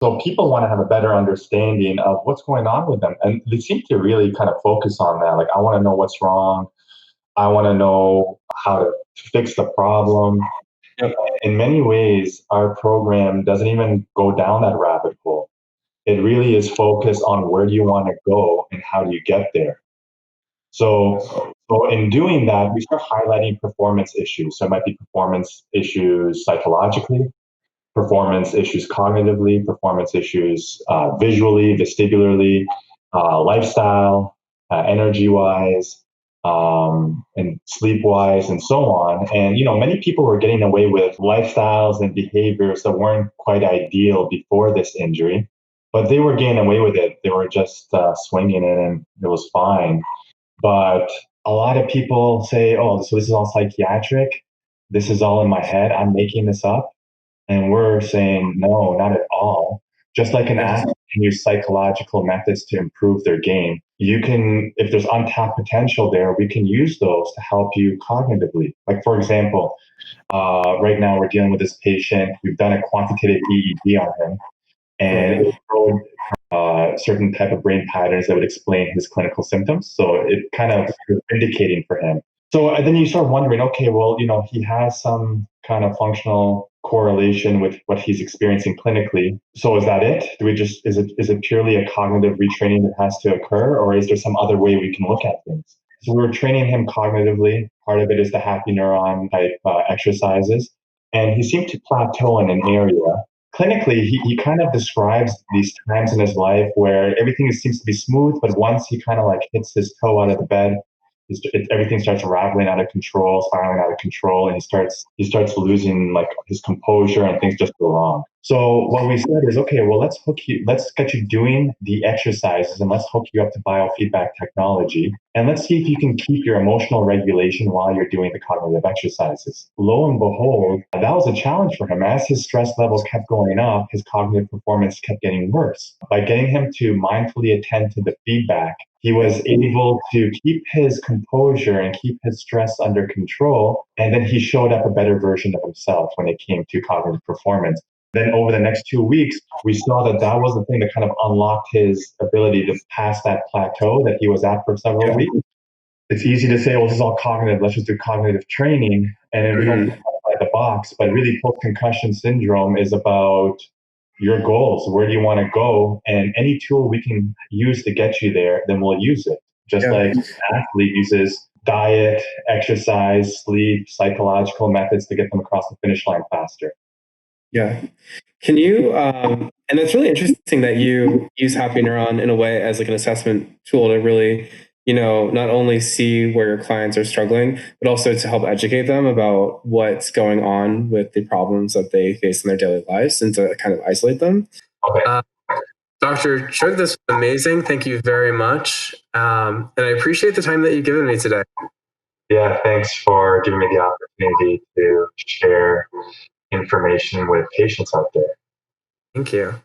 So people want to have a better understanding of what's going on with them. And they seem to really kind of focus on that. Like, I want to know what's wrong. I want to know how to fix the problem. Yep. In many ways, our program doesn't even go down that rabbit hole. It really is focused on where do you want to go and how do you get there. So in doing that, we start highlighting performance issues. So it might be performance issues psychologically, performance issues cognitively, performance issues visually, vestibularly, lifestyle, energy-wise, and sleep-wise, and so on. And many people were getting away with lifestyles and behaviors that weren't quite ideal before this injury, but they were getting away with it. They were just swinging it, and it was fine. But a lot of people say, "Oh, so this is all psychiatric. This is all in my head. I'm making this up." And we're saying, no, not at all. Just like an athlete can use psychological methods to improve their game, you can, if there's untapped potential there, we can use those to help you cognitively. Like, for example, right now we're dealing with this patient. We've done a quantitative EEG on him, and it showed certain type of brain patterns that would explain his clinical symptoms. So it kind of was indicating for him. So then you start wondering, okay, well, he has some kind of functional correlation with what he's experiencing clinically. So is that it? Do we just is it purely a cognitive retraining that has to occur, or is there some other way we can look at things? So we're training him cognitively. Part of it is the HappyNeuron type exercises, and he seemed to plateau in an area. Clinically, he kind of describes these times in his life where everything seems to be smooth, but once he kind of like hits his toe out of the bed, everything starts rattling out of control, spiraling out of control, and he starts losing like his composure, and things just go wrong. So what we said is, okay, well, let's get you doing the exercises, and let's hook you up to biofeedback technology, and let's see if you can keep your emotional regulation while you're doing the cognitive exercises. Lo and behold, that was a challenge for him. As his stress levels kept going up, his cognitive performance kept getting worse. By getting him to mindfully attend to the feedback, he was able to keep his composure and keep his stress under control. And then he showed up a better version of himself when it came to cognitive performance. Then over the next 2 weeks, we saw that was the thing that kind of unlocked his ability to pass that plateau that he was at for several weeks. It's easy to say, well, this is all cognitive. Let's just do cognitive training. And then we don't think outside the box. But really, post-concussion syndrome is about your goals. Where do you want to go? And any tool we can use to get you there, then we'll use it. Just like an athlete uses diet, exercise, sleep, psychological methods to get them across the finish line faster. Yeah. Can you, and it's really interesting that you use HappyNeuron in a way as like an assessment tool to really, not only see where your clients are struggling, but also to help educate them about what's going on with the problems that they face in their daily lives and to kind of isolate them. Okay. Dr. Chugh, this was amazing. Thank you very much. And I appreciate the time that you've given me today. Yeah, thanks for giving me the opportunity to share information with patients out there. Thank you.